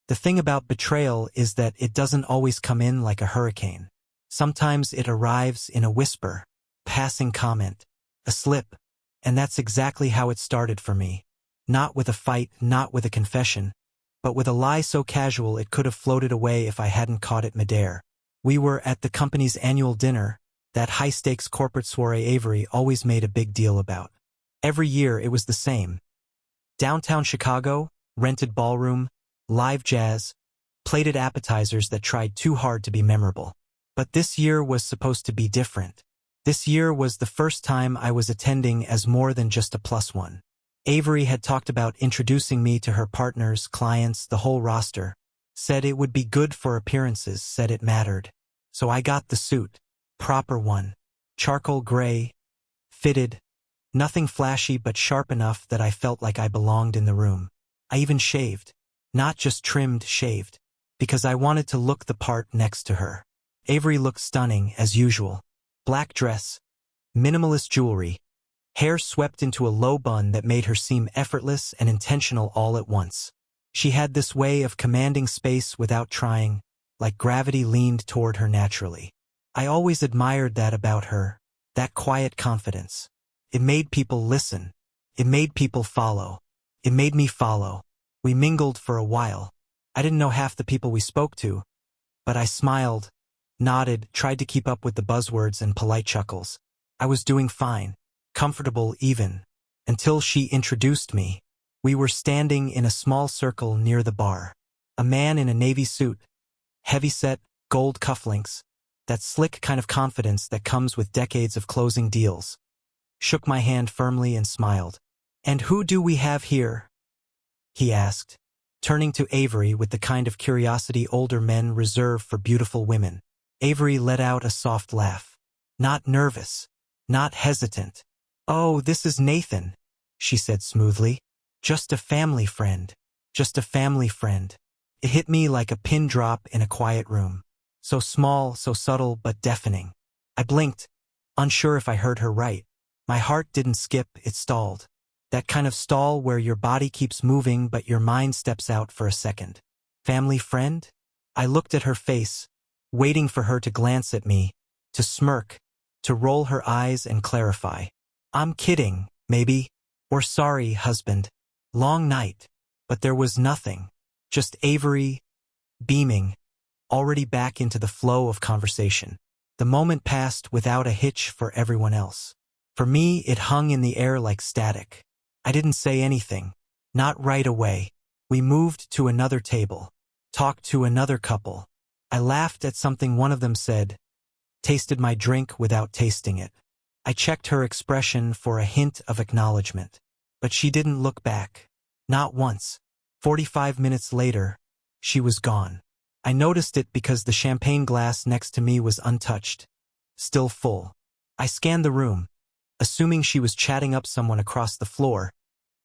The thing about betrayal is that it doesn't always come in like a hurricane. Sometimes it arrives in a whisper, passing comment, a slip, and that's exactly how it started for me. Not with a fight, not with a confession, but with a lie so casual it could have floated away if I hadn't caught it midair. We were at the company's annual dinner, that high-stakes corporate soiree Avery always made a big deal about. Every year it was the same. Downtown Chicago, rented ballroom, live jazz, plated appetizers that tried too hard to be memorable. But this year was supposed to be different. This year was the first time I was attending as more than just a plus one. Avery had talked about introducing me to her partners, clients, the whole roster. Said it would be good for appearances, said it mattered. So I got the suit. Proper one. Charcoal gray. Fitted. Nothing flashy but sharp enough that I felt like I belonged in the room. I even shaved. Not just trimmed, shaved. Because I wanted to look the part next to her. Avery looked stunning, as usual. Black dress. Minimalist jewelry. Hair swept into a low bun that made her seem effortless and intentional all at once. She had this way of commanding space without trying, like gravity leaned toward her naturally. I always admired that about her, that quiet confidence. It made people listen. It made people follow. It made me follow. We mingled for a while. I didn't know half the people we spoke to, but I smiled, nodded, tried to keep up with the buzzwords and polite chuckles. I was doing fine, comfortable even, until she introduced me. We were standing in a small circle near the bar. A man in a navy suit, heavyset, gold cufflinks, that slick kind of confidence that comes with decades of closing deals, shook my hand firmly and smiled. "And who do we have here?" he asked, turning to Avery with the kind of curiosity older men reserve for beautiful women. Avery let out a soft laugh. Not nervous, not hesitant. "Oh, this is Nathan," she said smoothly. "Just a family friend. Just a family friend." It hit me like a pin drop in a quiet room. So small, so subtle, but deafening. I blinked, unsure if I heard her right. My heart didn't skip, it stalled. That kind of stall where your body keeps moving but your mind steps out for a second. Family friend? I looked at her face, waiting for her to glance at me, to smirk, to roll her eyes and clarify. "I'm kidding, maybe. Or sorry, husband. Long night." But there was nothing. Just Avery, beaming, already back into the flow of conversation. The moment passed without a hitch for everyone else. For me, it hung in the air like static. I didn't say anything. Not right away. We moved to another table. Talked to another couple. I laughed at something one of them said. Tasted my drink without tasting it. I checked her expression for a hint of acknowledgement. But she didn't look back. Not once. 45 minutes later, she was gone. I noticed it because the champagne glass next to me was untouched. Still full. I scanned the room, assuming she was chatting up someone across the floor,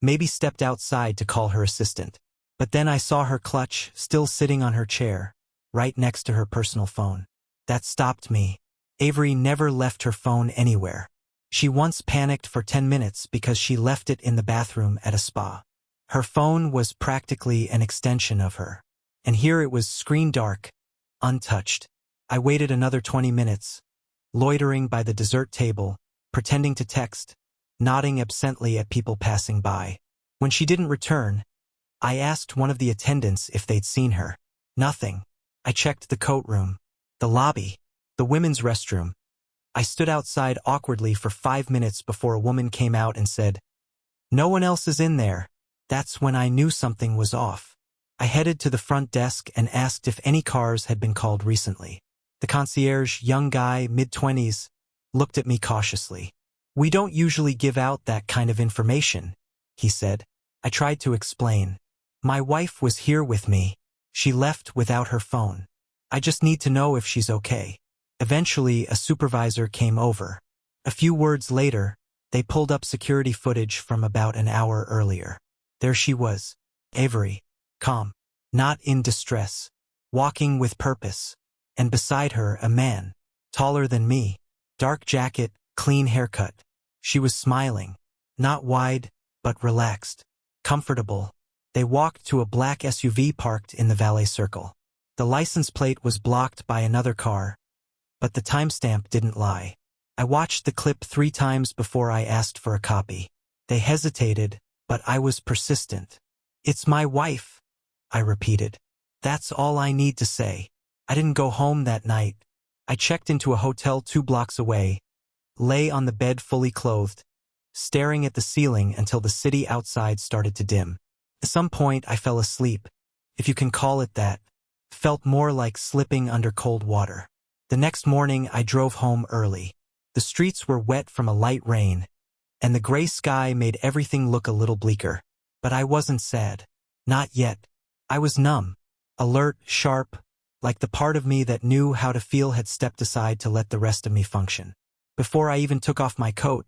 maybe stepped outside to call her assistant. But then I saw her clutch, still sitting on her chair, right next to her personal phone. That stopped me. Avery never left her phone anywhere. She once panicked for 10 minutes because she left it in the bathroom at a spa. Her phone was practically an extension of her. And here it was screen dark, untouched. I waited another 20 minutes, loitering by the dessert table, pretending to text, nodding absently at people passing by. When she didn't return, I asked one of the attendants if they'd seen her. Nothing. I checked the coat room, the lobby, the women's restroom. I stood outside awkwardly for 5 minutes before a woman came out and said, "No one else is in there." That's when I knew something was off. I headed to the front desk and asked if any cars had been called recently. The concierge, young guy, mid-20s, looked at me cautiously. "We don't usually give out that kind of information," he said. I tried to explain. "My wife was here with me. She left without her phone. I just need to know if she's okay." Eventually, a supervisor came over. A few words later, they pulled up security footage from about an hour earlier. There she was, Avery, calm, not in distress, walking with purpose, and beside her a man, taller than me, dark jacket, clean haircut. She was smiling, not wide, but relaxed, comfortable. They walked to a black SUV parked in the valet circle. The license plate was blocked by another car, but the timestamp didn't lie. I watched the clip 3 times before I asked for a copy. They hesitated, but I was persistent. "It's my wife," I repeated. "That's all I need to say." I didn't go home that night. I checked into a hotel 2 blocks away, lay on the bed fully clothed, staring at the ceiling until the city outside started to dim. At some point I fell asleep, if you can call it that. Felt more like slipping under cold water. The next morning I drove home early. The streets were wet from a light rain, and the gray sky made everything look a little bleaker. But I wasn't sad. Not yet. I was numb, alert, sharp, like the part of me that knew how to feel had stepped aside to let the rest of me function. Before I even took off my coat,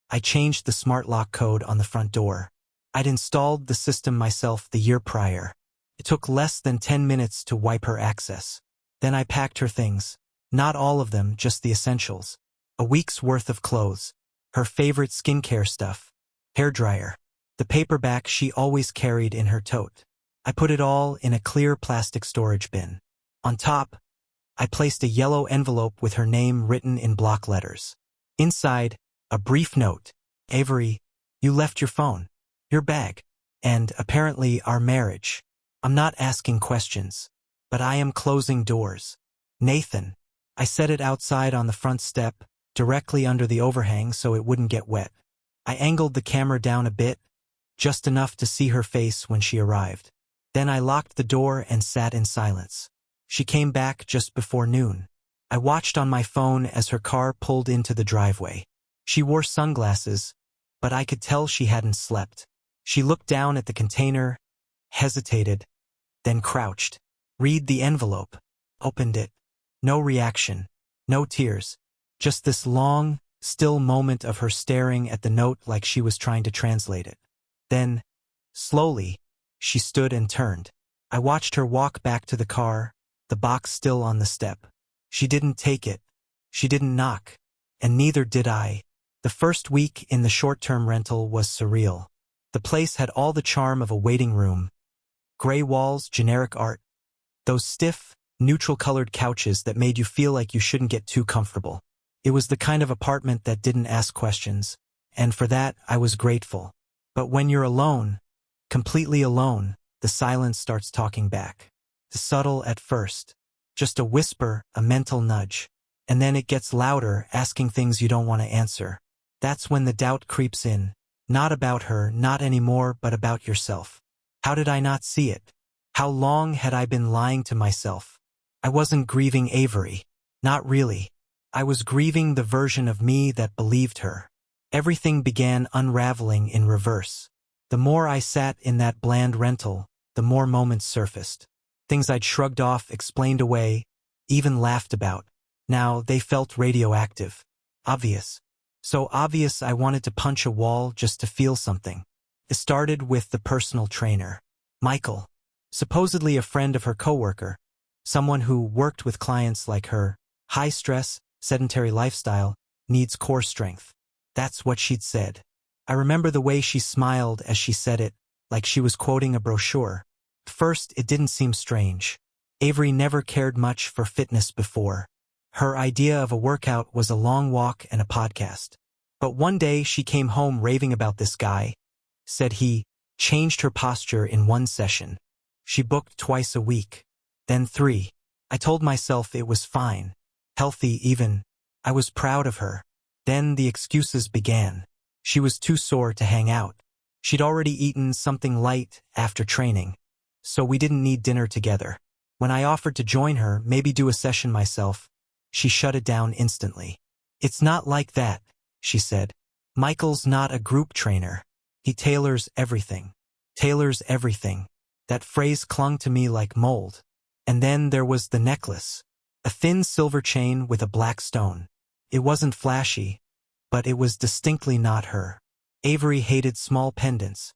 I changed the smart lock code on the front door. I'd installed the system myself the year prior. It took less than 10 minutes to wipe her access. Then I packed her things. Not all of them, just the essentials. A week's worth of clothes. Her favorite skincare stuff. Hairdryer. The paperback she always carried in her tote. I put it all in a clear plastic storage bin. On top, I placed a yellow envelope with her name written in block letters. Inside, a brief note. "Avery, you left your phone, your bag, and apparently our marriage. I'm not asking questions, but I am closing doors. Nathan." I set it outside on the front step, directly under the overhang so it wouldn't get wet. I angled the camera down a bit, just enough to see her face when she arrived. Then I locked the door and sat in silence. She came back just before noon. I watched on my phone as her car pulled into the driveway. She wore sunglasses, but I could tell she hadn't slept. She looked down at the container, hesitated, then crouched. "Read the envelope." Opened it. No reaction. No tears. Just this long, still moment of her staring at the note like she was trying to translate it. Then, slowly, she stood and turned. I watched her walk back to the car, the box still on the step. She didn't take it. She didn't knock. And neither did I. The first week in the short-term rental was surreal. The place had all the charm of a waiting room. Gray walls, generic art. Those stiff, neutral-colored couches that made you feel like you shouldn't get too comfortable. It was the kind of apartment that didn't ask questions, and for that I was grateful. But when you're alone, completely alone, the silence starts talking back. Subtle at first. Just a whisper, a mental nudge. And then it gets louder, asking things you don't want to answer. That's when the doubt creeps in. Not about her, not anymore, but about yourself. How did I not see it? How long had I been lying to myself? I wasn't grieving Avery. Not really. I was grieving the version of me that believed her. Everything began unraveling in reverse. The more I sat in that bland rental, the more moments surfaced. Things I'd shrugged off, explained away, even laughed about. Now they felt radioactive. Obvious. So obvious I wanted to punch a wall just to feel something. It started with the personal trainer. Michael. Supposedly a friend of her coworker. Someone who worked with clients like her. High stress, sedentary lifestyle, needs core strength. That's what she'd said. I remember the way she smiled as she said it, like she was quoting a brochure. At first, it didn't seem strange. Avery never cared much for fitness before. Her idea of a workout was a long walk and a podcast. But one day she came home raving about this guy. Said he changed her posture in one session. She booked twice a week. Then 3. I told myself it was fine. Healthy even. I was proud of her. Then the excuses began. She was too sore to hang out. She'd already eaten something light after training, so we didn't need dinner together. When I offered to join her, maybe do a session myself, she shut it down instantly. "It's not like that," she said. "Michael's not a group trainer. He tailors everything." Tailors everything. That phrase clung to me like mold. And then there was the necklace. A thin silver chain with a black stone. It wasn't flashy, but it was distinctly not her. Avery hated small pendants.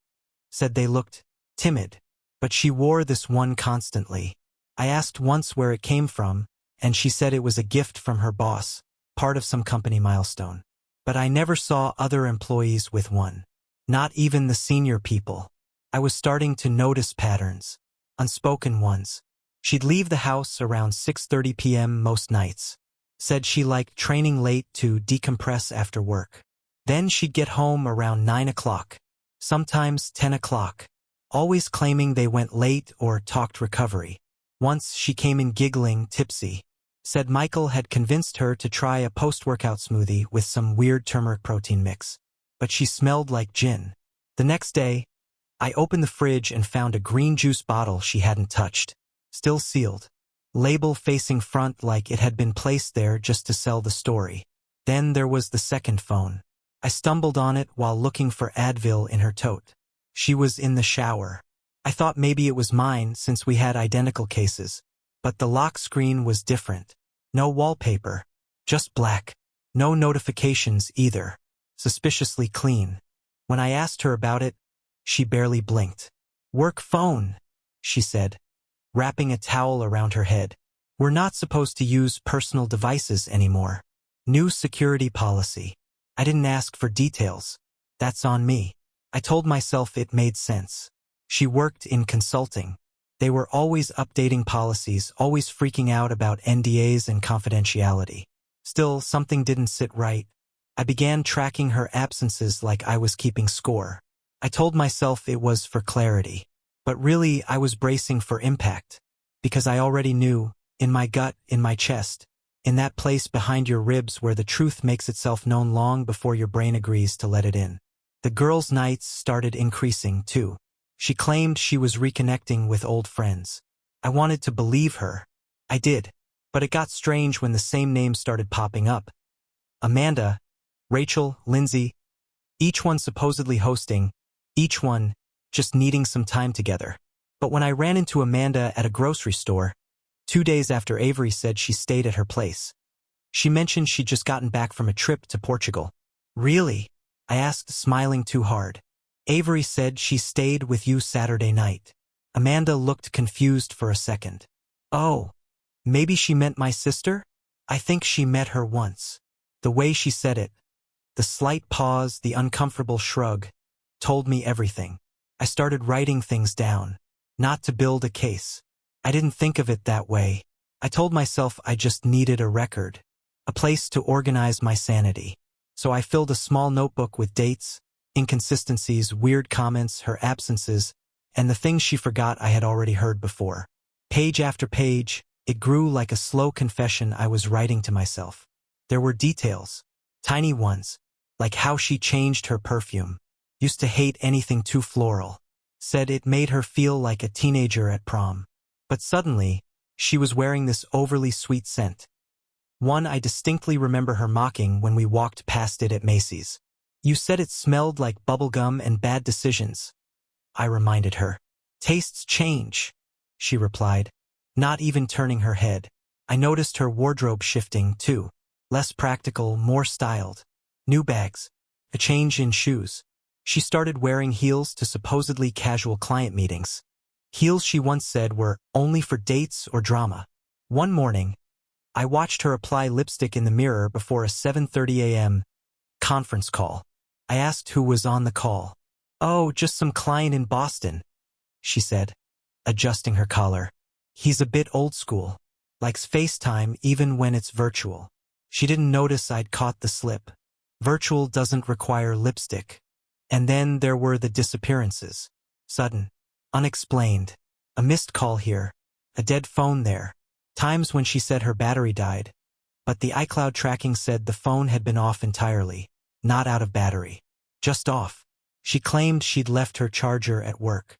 Said they looked timid. But she wore this one constantly. I asked once where it came from, and she said it was a gift from her boss, part of some company milestone. But I never saw other employees with one. Not even the senior people. I was starting to notice patterns, unspoken ones. She'd leave the house around 6:30 p.m. most nights. Said she liked training late to decompress after work. Then she'd get home around 9 o'clock, sometimes 10 o'clock, always claiming they went late or talked recovery. Once she came in giggling, tipsy. Said Michael had convinced her to try a post-workout smoothie with some weird turmeric protein mix. But she smelled like gin. The next day, I opened the fridge and found a green juice bottle she hadn't touched, still sealed. Label facing front like it had been placed there just to sell the story. Then there was the second phone. I stumbled on it while looking for Advil in her tote. She was in the shower. I thought maybe it was mine since we had identical cases. But the lock screen was different. No wallpaper. Just black. No notifications either. Suspiciously clean. When I asked her about it, she barely blinked. "Work phone," she said, wrapping a towel around her head. "We're not supposed to use personal devices anymore. New security policy." I didn't ask for details. That's on me. I told myself it made sense. She worked in consulting. They were always updating policies, always freaking out about NDAs and confidentiality. Still, something didn't sit right. I began tracking her absences like I was keeping score. I told myself it was for clarity. But really, I was bracing for impact. Because I already knew, in my gut, in my chest, in that place behind your ribs where the truth makes itself known long before your brain agrees to let it in. The girls' nights started increasing, too. She claimed she was reconnecting with old friends. I wanted to believe her. I did. But it got strange when the same names started popping up. Amanda, Rachel, Lindsay, each one supposedly hosting, each one just needing some time together. But when I ran into Amanda at a grocery store, 2 days after Avery said she stayed at her place, she mentioned she'd just gotten back from a trip to Portugal. "Really?" I asked, smiling too hard. "Avery said she stayed with you Saturday night." Amanda looked confused for a second. "Oh, maybe she meant my sister? I think she met her once." The way she said it, the slight pause, the uncomfortable shrug, told me everything. I started writing things down, not to build a case. I didn't think of it that way. I told myself I just needed a record, a place to organize my sanity. So I filled a small notebook with dates, inconsistencies, weird comments, her absences, and the things she forgot I had already heard before. Page after page, it grew like a slow confession I was writing to myself. There were details, tiny ones, like how she changed her perfume, used to hate anything too floral, said it made her feel like a teenager at prom. But suddenly, she was wearing this overly sweet scent. One I distinctly remember her mocking when we walked past it at Macy's. "You said it smelled like bubblegum and bad decisions," I reminded her. "Tastes change," she replied, not even turning her head. I noticed her wardrobe shifting, too. Less practical, more styled. New bags. A change in shoes. She started wearing heels to supposedly casual client meetings. Heels she once said were only for dates or drama. One morning, I watched her apply lipstick in the mirror before a 7:30 a.m. conference call. I asked who was on the call. "Oh, just some client in Boston," she said, adjusting her collar. "He's a bit old school. Likes FaceTime even when it's virtual." She didn't notice I'd caught the slip. Virtual doesn't require lipstick. And then there were the disappearances. Sudden. Unexplained. A missed call here. A dead phone there. Times when she said her battery died. But the iCloud tracking said the phone had been off entirely. Not out of battery. Just off. She claimed she'd left her charger at work.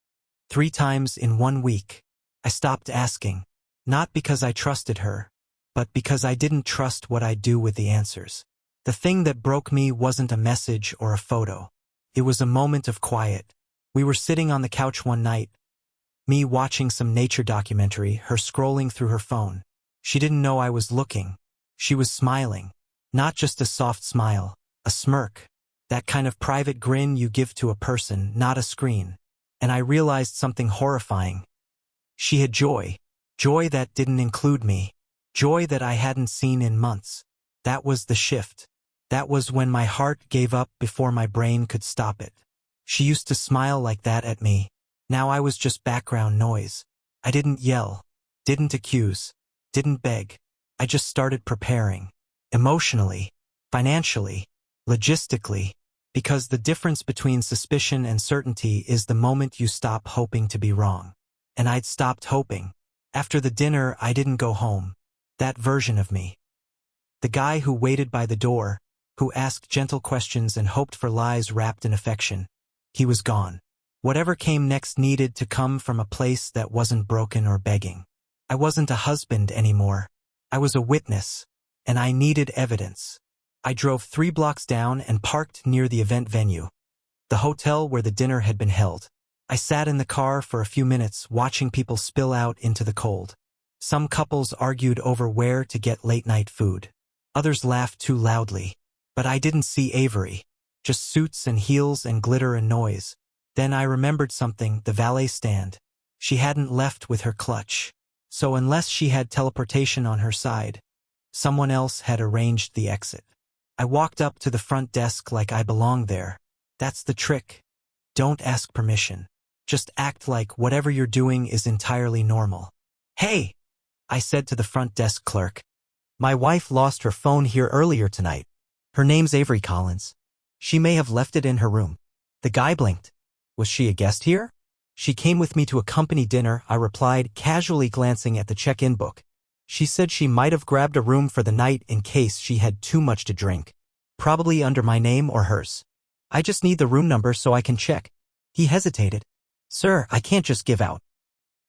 3 times in 1 week. I stopped asking. Not because I trusted her, but because I didn't trust what I'd do with the answers. The thing that broke me wasn't a message or a photo. It was a moment of quiet. We were sitting on the couch one night, me watching some nature documentary, her scrolling through her phone. She didn't know I was looking. She was smiling. Not just a soft smile, a smirk. That kind of private grin you give to a person, not a screen. And I realized something horrifying. She had joy. Joy that didn't include me. Joy that I hadn't seen in months. That was the shift. That was when my heart gave up before my brain could stop it. She used to smile like that at me. Now I was just background noise. I didn't yell, didn't accuse, didn't beg. I just started preparing. Emotionally, financially, logistically. Because the difference between suspicion and certainty is the moment you stop hoping to be wrong. And I'd stopped hoping. After the dinner, I didn't go home. That version of me. The guy who waited by the door, who asked gentle questions and hoped for lies wrapped in affection. He was gone. Whatever came next needed to come from a place that wasn't broken or begging. I wasn't a husband anymore. I was a witness, and I needed evidence. I drove 3 blocks down and parked near the event venue, the hotel where the dinner had been held. I sat in the car for a few minutes watching people spill out into the cold. Some couples argued over where to get late-night food. Others laughed too loudly. But I didn't see Avery. Just suits and heels and glitter and noise. Then I remembered something, the valet stand. She hadn't left with her clutch. So unless she had teleportation on her side, someone else had arranged the exit. I walked up to the front desk like I belonged there. That's the trick. Don't ask permission. Just act like whatever you're doing is entirely normal. Hey, I said to the front desk clerk. My wife lost her phone here earlier tonight. Her name's Avery Collins. She may have left it in her room. The guy blinked. Was she a guest here? She came with me to a company dinner, I replied, casually glancing at the check-in book. She said she might have grabbed a room for the night in case she had too much to drink. Probably under my name or hers. I just need the room number so I can check. He hesitated. Sir, I can't just give out.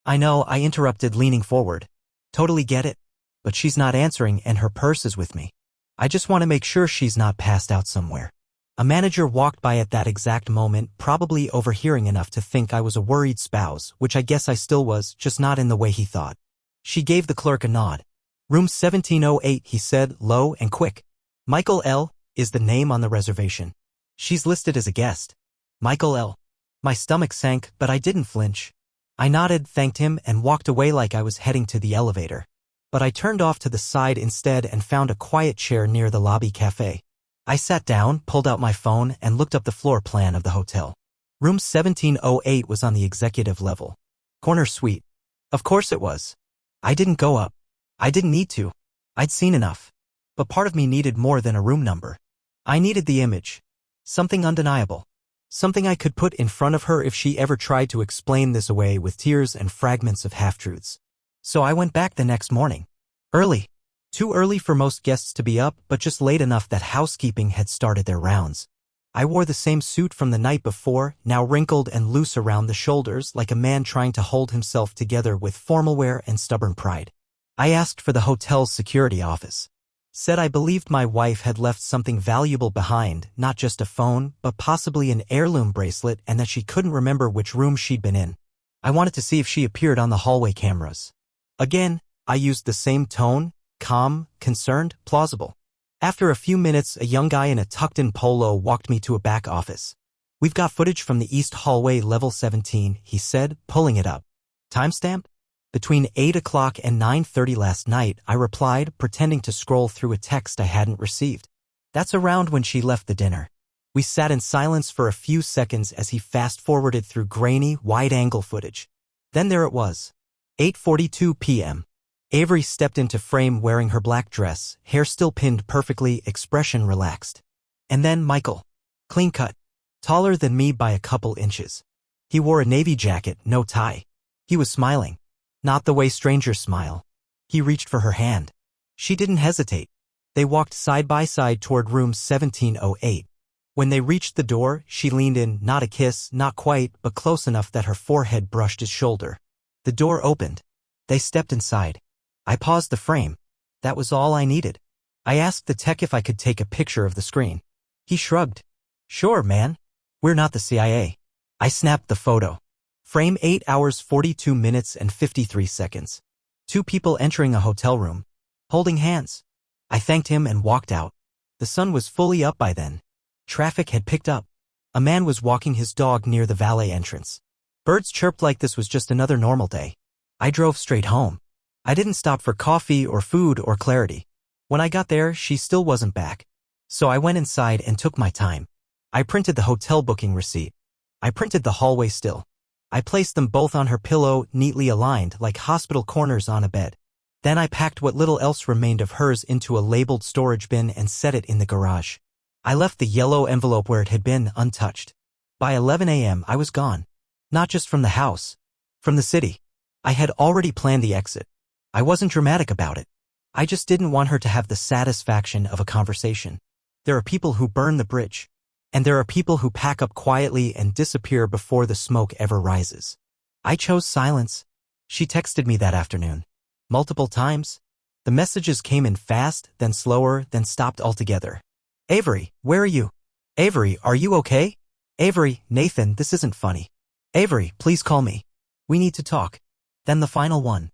I know, I interrupted, leaning forward. Totally get it. But she's not answering and her purse is with me. I just want to make sure she's not passed out somewhere. A manager walked by at that exact moment, probably overhearing enough to think I was a worried spouse, which I guess I still was, just not in the way he thought. She gave the clerk a nod. Room 1708, he said, low and quick. Michael L. is the name on the reservation. She's listed as a guest. Michael L. My stomach sank, but I didn't flinch. I nodded, thanked him, and walked away like I was heading to the elevator. But I turned off to the side instead and found a quiet chair near the lobby cafe. I sat down, pulled out my phone, and looked up the floor plan of the hotel. Room 1708 was on the executive level. Corner suite. Of course it was. I didn't go up. I didn't need to. I'd seen enough. But part of me needed more than a room number. I needed the image. Something undeniable. Something I could put in front of her if she ever tried to explain this away with tears and fragments of half-truths. So I went back the next morning. Early. Too early for most guests to be up, but just late enough that housekeeping had started their rounds. I wore the same suit from the night before, now wrinkled and loose around the shoulders like a man trying to hold himself together with formal wear and stubborn pride. I asked for the hotel's security office. Said I believed my wife had left something valuable behind, not just a phone, but possibly an heirloom bracelet, and that she couldn't remember which room she'd been in. I wanted to see if she appeared on the hallway cameras. Again, I used the same tone, calm, concerned, plausible. After a few minutes, a young guy in a tucked-in polo walked me to a back office. We've got footage from the east hallway, level 17, he said, pulling it up. Timestamp? Between 8 o'clock and 9:30 last night, I replied, pretending to scroll through a text I hadn't received. That's around when she left the dinner. We sat in silence for a few seconds as he fast-forwarded through grainy, wide-angle footage. Then there it was. 8:42 p.m. Avery stepped into frame wearing her black dress, hair still pinned perfectly, expression relaxed. And then Michael. Clean cut. Taller than me by a couple inches. He wore a navy jacket, no tie. He was smiling. Not the way strangers smile. He reached for her hand. She didn't hesitate. They walked side by side toward room 1708. When they reached the door, she leaned in, not a kiss, not quite, but close enough that her forehead brushed his shoulder. The door opened. They stepped inside. I paused the frame. That was all I needed. I asked the tech if I could take a picture of the screen. He shrugged. Sure, man. We're not the CIA. I snapped the photo. Frame 8 hours 42 minutes and 53 seconds. 2 people entering a hotel room. Holding hands. I thanked him and walked out. The sun was fully up by then. Traffic had picked up. A man was walking his dog near the valet entrance. Birds chirped like this was just another normal day. I drove straight home. I didn't stop for coffee or food or clarity. When I got there, she still wasn't back. So I went inside and took my time. I printed the hotel booking receipt. I printed the hallway still. I placed them both on her pillow, neatly aligned like hospital corners on a bed. Then I packed what little else remained of hers into a labeled storage bin and set it in the garage. I left the yellow envelope where it had been, untouched. By 11 a.m. I was gone. Not just from the house. From the city. I had already planned the exit. I wasn't dramatic about it. I just didn't want her to have the satisfaction of a conversation. There are people who burn the bridge. And there are people who pack up quietly and disappear before the smoke ever rises. I chose silence. She texted me that afternoon. Multiple times. The messages came in fast, then slower, then stopped altogether. Avery, where are you? Avery, are you okay? Avery, Nathan, this isn't funny. Avery, please call me. We need to talk. Then the final one.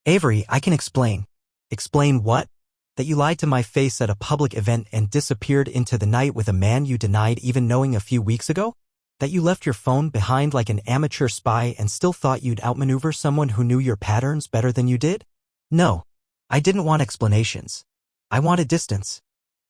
Avery, I can explain. Explain what? That you lied to my face at a public event and disappeared into the night with a man you denied even knowing a few weeks ago? That you left your phone behind like an amateur spy and still thought you'd outmaneuver someone who knew your patterns better than you did? No. I didn't want explanations. I wanted distance.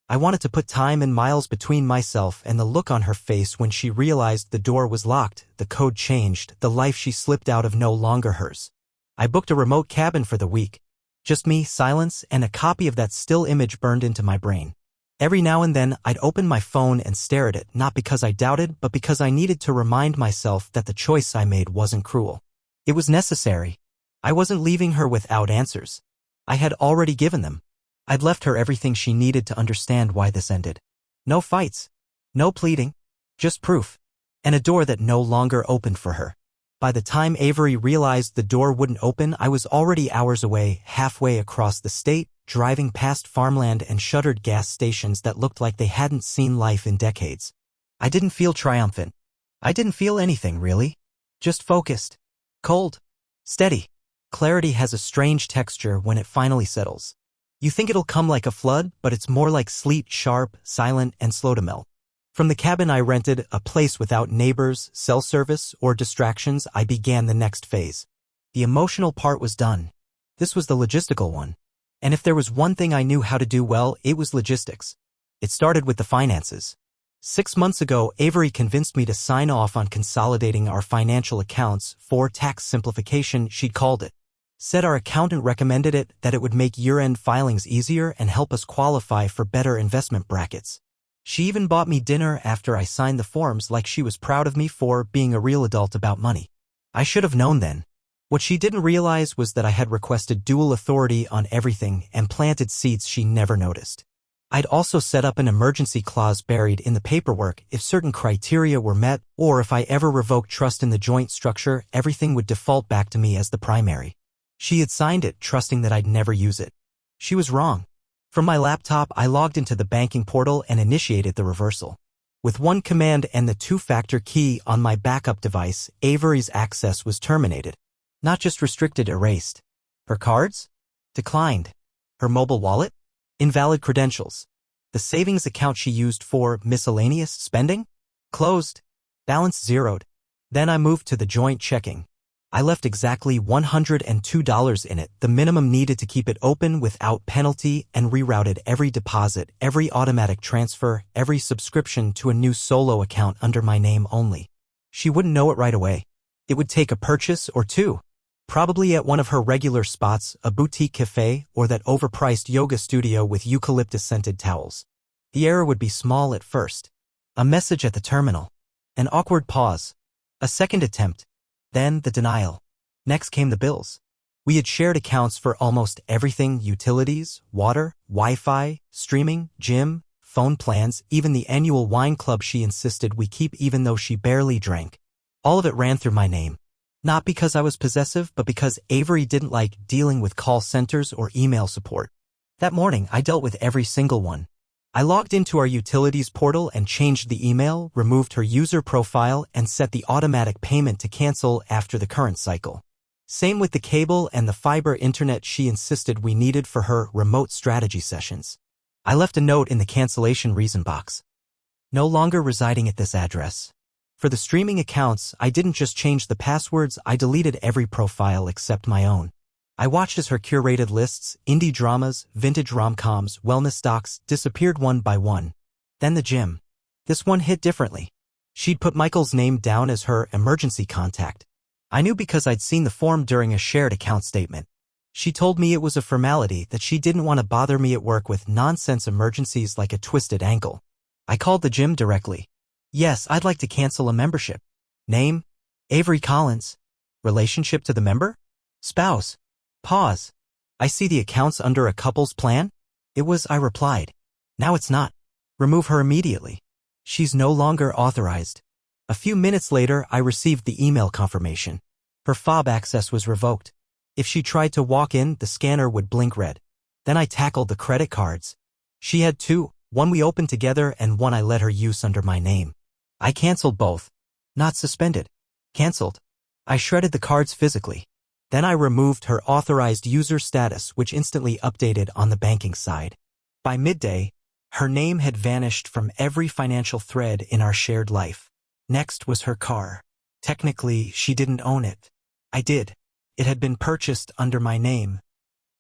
I wanted to put time and miles between myself and the look on her face when she realized the door was locked, the code changed, the life she slipped out of no longer hers. I booked a remote cabin for the week. Just me, silence, and a copy of that still image burned into my brain. Every now and then, I'd open my phone and stare at it, not because I doubted, but because I needed to remind myself that the choice I made wasn't cruel. It was necessary. I wasn't leaving her without answers. I had already given them. I'd left her everything she needed to understand why this ended. No fights. No pleading. Just proof. And a door that no longer opened for her. By the time Avery realized the door wouldn't open, I was already hours away, halfway across the state, driving past farmland and shuttered gas stations that looked like they hadn't seen life in decades. I didn't feel triumphant. I didn't feel anything, really. Just focused. Cold. Steady. Clarity has a strange texture when it finally settles. You think it'll come like a flood, but it's more like sleet, sharp, silent, and slow to melt. From the cabin I rented, a place without neighbors, cell service, or distractions, I began the next phase. The emotional part was done. This was the logistical one. And if there was one thing I knew how to do well, it was logistics. It started with the finances. 6 months ago, Avery convinced me to sign off on consolidating our financial accounts for tax simplification, she'd called it. Said our accountant recommended it, that it would make year-end filings easier and help us qualify for better investment brackets. She even bought me dinner after I signed the forms, like she was proud of me for being a real adult about money. I should have known then. What she didn't realize was that I had requested dual authority on everything and planted seeds she never noticed. I'd also set up an emergency clause buried in the paperwork if certain criteria were met, or if I ever revoked trust in the joint structure, everything would default back to me as the primary. She had signed it, trusting that I'd never use it. She was wrong. From my laptop, I logged into the banking portal and initiated the reversal. With one command and the two-factor key on my backup device, Avery's access was terminated. Not just restricted, erased. Her cards? Declined. Her mobile wallet? Invalid credentials. The savings account she used for miscellaneous spending? Closed. Balance zeroed. Then I moved to the joint checking. I left exactly $102 in it, the minimum needed to keep it open without penalty, and rerouted every deposit, every automatic transfer, every subscription to a new solo account under my name only. She wouldn't know it right away. It would take a purchase or two. Probably at one of her regular spots, a boutique cafe, or that overpriced yoga studio with eucalyptus-scented towels. The error would be small at first. A message at the terminal. An awkward pause. A second attempt. Then the denial. Next came the bills. We had shared accounts for almost everything: utilities, water, Wi-Fi, streaming, gym, phone plans, even the annual wine club she insisted we keep even though she barely drank. All of it ran through my name. Not because I was possessive, but because Avery didn't like dealing with call centers or email support. That morning, I dealt with every single one. I logged into our utilities portal and changed the email, removed her user profile, and set the automatic payment to cancel after the current cycle. Same with the cable and the fiber internet she insisted we needed for her remote strategy sessions. I left a note in the cancellation reason box. No longer residing at this address. For the streaming accounts, I didn't just change the passwords, I deleted every profile except my own. I watched as her curated lists, indie dramas, vintage rom-coms, wellness docs, disappeared one by one. Then the gym. This one hit differently. She'd put Michael's name down as her emergency contact. I knew because I'd seen the form during a shared account statement. She told me it was a formality, that she didn't want to bother me at work with nonsense emergencies like a twisted ankle. I called the gym directly. Yes, I'd like to cancel a membership. Name? Avery Collins. Relationship to the member? Spouse. Pause. I see the account's under a couple's plan? It was, I replied. Now it's not. Remove her immediately. She's no longer authorized. A few minutes later, I received the email confirmation. Her fob access was revoked. If she tried to walk in, the scanner would blink red. Then I tackled the credit cards. She had two, one we opened together and one I let her use under my name. I canceled both. Not suspended. Canceled. I shredded the cards physically. Then I removed her authorized user status, which instantly updated on the banking side. By midday, her name had vanished from every financial thread in our shared life. Next was her car. Technically, she didn't own it. I did. It had been purchased under my name,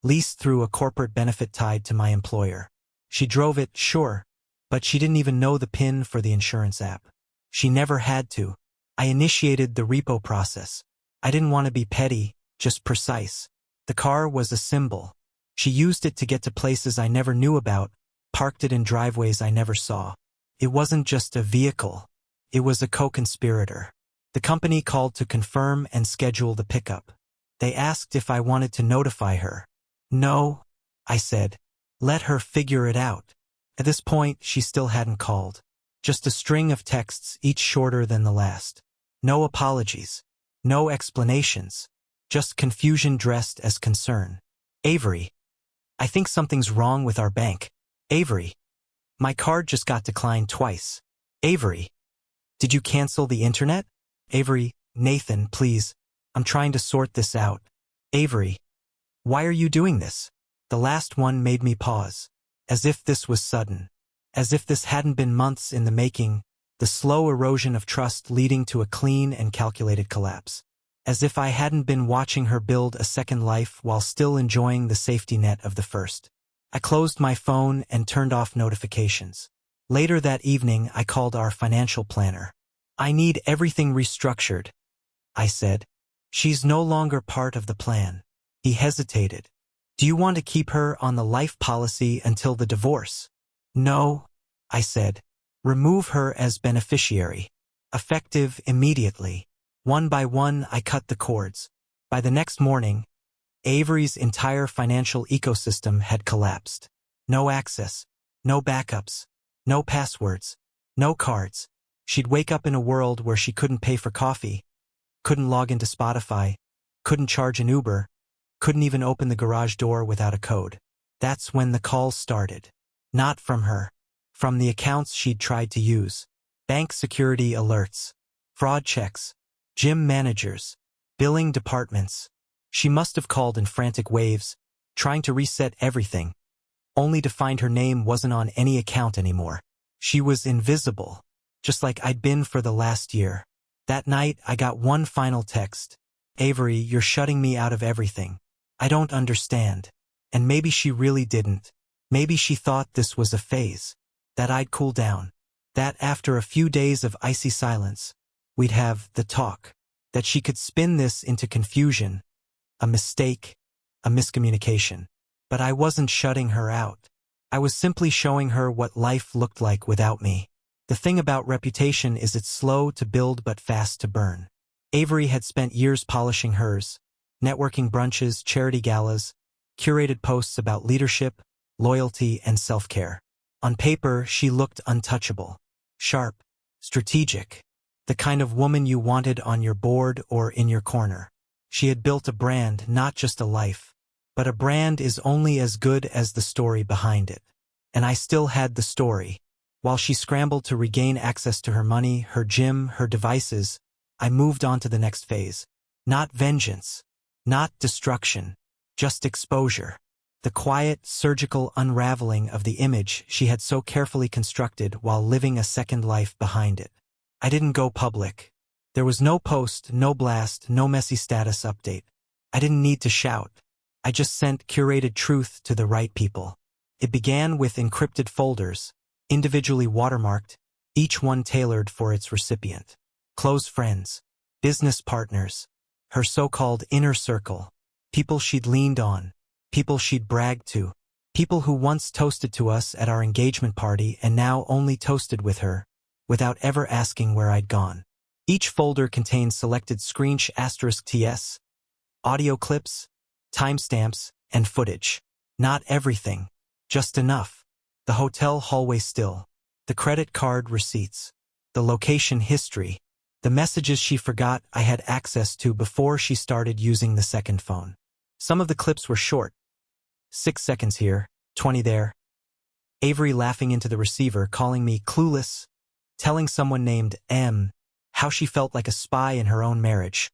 leased through a corporate benefit tied to my employer. She drove it, sure, but she didn't even know the PIN for the insurance app. She never had to. I initiated the repo process. I didn't want to be petty, just precise. The car was a symbol. She used it to get to places I never knew about, parked it in driveways I never saw. It wasn't just a vehicle. It was a co-conspirator. The company called to confirm and schedule the pickup. They asked if I wanted to notify her. No, I said. Let her figure it out. At this point, she still hadn't called. Just a string of texts, each shorter than the last. No apologies. No explanations. Just confusion dressed as concern. Avery. I think something's wrong with our bank. Avery. My card just got declined twice. Avery. Did you cancel the internet? Avery. Nathan, please. I'm trying to sort this out. Avery. Why are you doing this? The last one made me pause. As if this was sudden. As if this hadn't been months in the making, the slow erosion of trust leading to a clean and calculated collapse. As if I hadn't been watching her build a second life while still enjoying the safety net of the first. I closed my phone and turned off notifications. Later that evening, I called our financial planner. I need everything restructured, I said. She's no longer part of the plan. He hesitated. Do you want to keep her on the life policy until the divorce? No, I said. Remove her as beneficiary. Effective immediately. One by one, I cut the cords. By the next morning, Avery's entire financial ecosystem had collapsed. No access, no backups, no passwords, no cards. She'd wake up in a world where she couldn't pay for coffee, couldn't log into Spotify, couldn't charge an Uber, couldn't even open the garage door without a code. That's when the calls started. Not from her. From the accounts she'd tried to use. Bank security alerts. Fraud checks. Gym managers. Billing departments. She must have called in frantic waves, trying to reset everything, only to find her name wasn't on any account anymore. She was invisible, just like I'd been for the last year. That night, I got one final text. Avery, you're shutting me out of everything. I don't understand. And maybe she really didn't. Maybe she thought this was a phase. That I'd cool down. That after a few days of icy silence, we'd have the talk. That she could spin this into confusion, a mistake, a miscommunication. But I wasn't shutting her out. I was simply showing her what life looked like without me. The thing about reputation is it's slow to build but fast to burn. Avery had spent years polishing hers, networking brunches, charity galas, curated posts about leadership, loyalty, and self-care. On paper, she looked untouchable, sharp, strategic, the kind of woman you wanted on your board or in your corner. She had built a brand, not just a life. But a brand is only as good as the story behind it. And I still had the story. While she scrambled to regain access to her money, her gym, her devices, I moved on to the next phase. Not vengeance. Not destruction. Just exposure. The quiet, surgical unraveling of the image she had so carefully constructed while living a second life behind it. I didn't go public. There was no post, no blast, no messy status update. I didn't need to shout. I just sent curated truth to the right people. It began with encrypted folders, individually watermarked, each one tailored for its recipient. Close friends, business partners, her so-called inner circle, people she'd leaned on, people she'd bragged to, people who once toasted to us at our engagement party and now only toasted with her, without ever asking where I'd gone. Each folder contained selected *TS, audio clips, timestamps, and footage. Not everything, just enough. The hotel hallway still, the credit card receipts, the location history, the messages she forgot I had access to before she started using the second phone. Some of the clips were short. 6 seconds here, 20 there. Avery laughing into the receiver, calling me clueless, telling someone named M how she felt like a spy in her own marriage,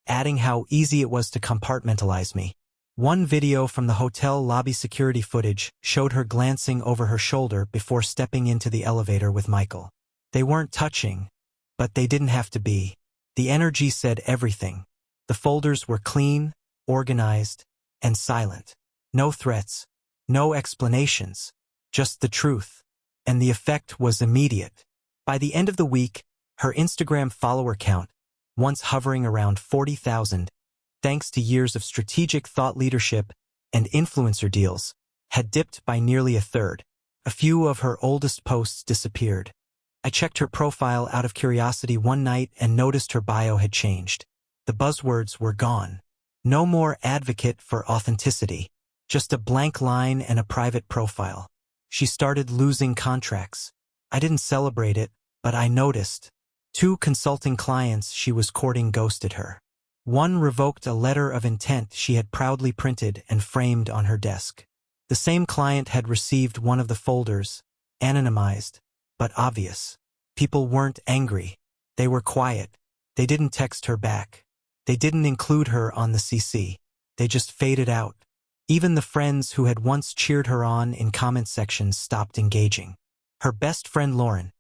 adding how easy it was to compartmentalize me. One video from the hotel lobby security footage showed her glancing over her shoulder before stepping into the elevator with Michael. They weren't touching, but they didn't have to be. The energy said everything. The folders were clean, organized, and silent. No threats, no explanations, just the truth. And the effect was immediate. By the end of the week, her Instagram follower count, once hovering around 40,000, thanks to years of strategic thought leadership and influencer deals, had dipped by nearly a third. A few of her oldest posts disappeared. I checked her profile out of curiosity one night and noticed her bio had changed. The buzzwords were gone. No more advocate for authenticity, just a blank line and a private profile. She started losing contracts. I didn't celebrate it, but I noticed. 2 consulting clients she was courting ghosted her. One revoked a letter of intent she had proudly printed and framed on her desk. The same client had received one of the folders, anonymized, but obvious. People weren't angry. They were quiet. They didn't text her back. They didn't include her on the CC. They just faded out. Even the friends who had once cheered her on in comment sections stopped engaging. Her best friend Lauren,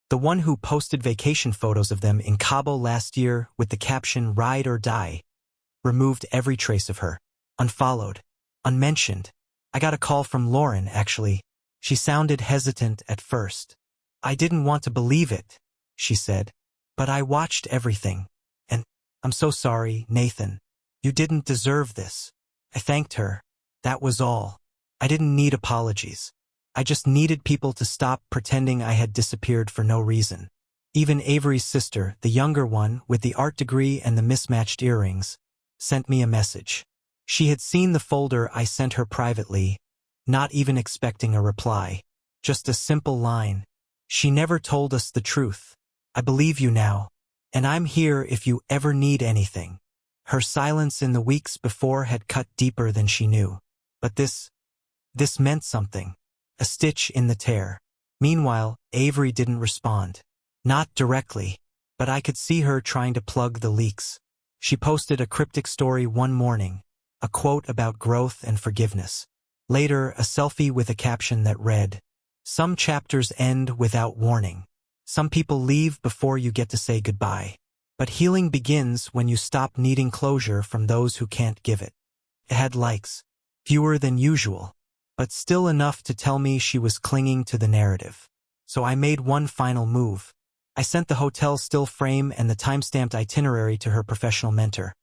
the one who posted vacation photos of them in Cabo last year with the caption "Ride or Die," removed every trace of her. Unfollowed. Unmentioned. I got a call from Lauren, actually. She sounded hesitant at first. "I didn't want to believe it," she said. "But I watched everything. And I'm so sorry, Nathan. You didn't deserve this." I thanked her. That was all. I didn't need apologies. I just needed people to stop pretending I had disappeared for no reason. Even Avery's sister, the younger one with the art degree and the mismatched earrings, sent me a message. She had seen the folder I sent her privately, not even expecting a reply. Just a simple line. "She never told us the truth. I believe you now, and I'm here if you ever need anything." Her silence in the weeks before had cut deeper than she knew. But this meant something. A stitch in the tear. Meanwhile, Avery didn't respond. Not directly, but I could see her trying to plug the leaks. She posted a cryptic story one morning, a quote about growth and forgiveness. Later, a selfie with a caption that read, "Some chapters end without warning. Some people leave before you get to say goodbye. But healing begins when you stop needing closure from those who can't give it." It had likes. Fewer than usual, but still enough to tell me she was clinging to the narrative. So I made one final move. I sent the hotel still frame and the time-stamped itinerary to her professional mentor,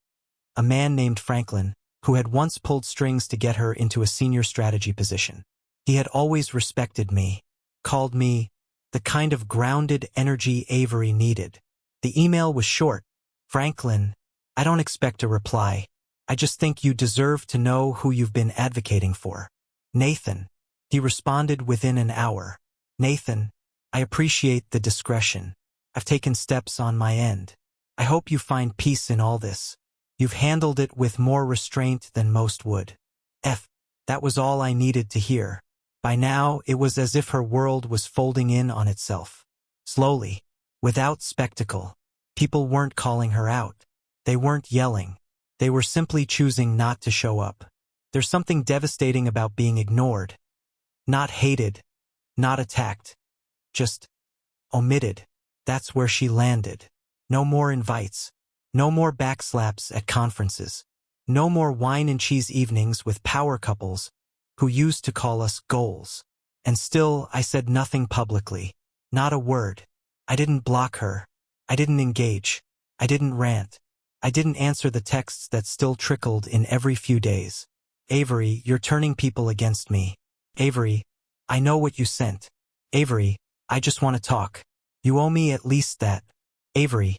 a man named Franklin, who had once pulled strings to get her into a senior strategy position. He had always respected me, called me the kind of grounded energy Avery needed. The email was short. "Franklin, I don't expect a reply. I just think you deserve to know who you've been advocating for. Nathan." He responded within an hour. "Nathan, I appreciate the discretion. I've taken steps on my end. I hope you find peace in all this. You've handled it with more restraint than most would." That was all I needed to hear. By now, it was as if her world was folding in on itself. Slowly, without spectacle. People weren't calling her out. They weren't yelling. They were simply choosing not to show up. There's something devastating about being ignored. Not hated, not attacked, just omitted. That's where she landed. No more invites. No more backslaps at conferences. No more wine and cheese evenings with power couples who used to call us goals. And still, I said nothing publicly. Not a word. I didn't block her. I didn't engage. I didn't rant. I didn't answer the texts that still trickled in every few days. Avery, you're turning people against me. Avery, I know what you sent. Avery, I just want to talk. You owe me at least that. Avery,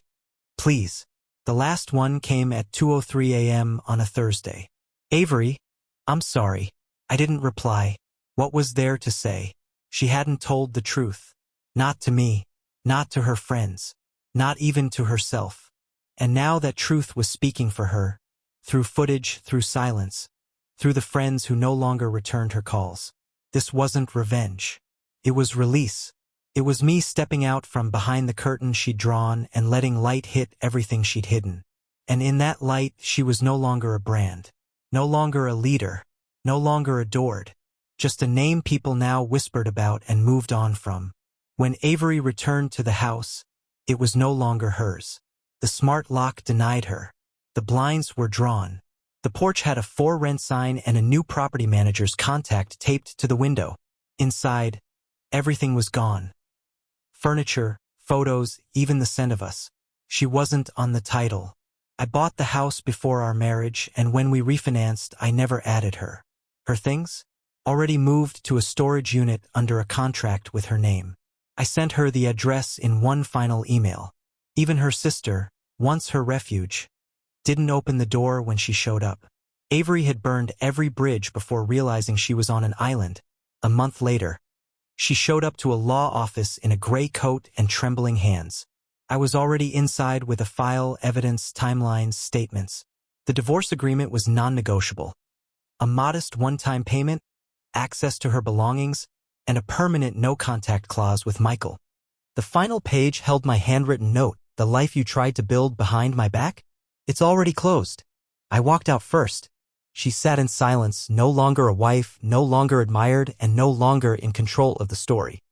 please. The last one came at 2:03 a.m. on a Thursday. Avery, I'm sorry. I didn't reply. What was there to say? She hadn't told the truth. Not to me. Not to her friends. Not even to herself. And now that truth was speaking for her. Through footage, through silence. Through the friends who no longer returned her calls. This wasn't revenge. It was release. It was me stepping out from behind the curtain she'd drawn and letting light hit everything she'd hidden. And in that light, she was no longer a brand. No longer a leader. No longer adored. Just a name people now whispered about and moved on from. When Avery returned to the house, it was no longer hers. The smart lock denied her. The blinds were drawn. The porch had a for rent sign and a new property manager's contact taped to the window. Inside, everything was gone. Furniture, photos, even the scent of us. She wasn't on the title. I bought the house before our marriage, and when we refinanced, I never added her. Her things? Already moved to a storage unit under a contract with her name. I sent her the address in one final email. Even her sister, once her refuge, didn't open the door when she showed up. Avery had burned every bridge before realizing she was on an island. A month later, she showed up to a law office in a gray coat and trembling hands. I was already inside with a file, evidence, timelines, statements. The divorce agreement was non-negotiable. A modest one-time payment, access to her belongings, and a permanent no-contact clause with Michael. The final page held my handwritten note, "The life you tried to build behind my back? It's already closed." I walked out first. She sat in silence, no longer a wife, no longer admired, and no longer in control of the story.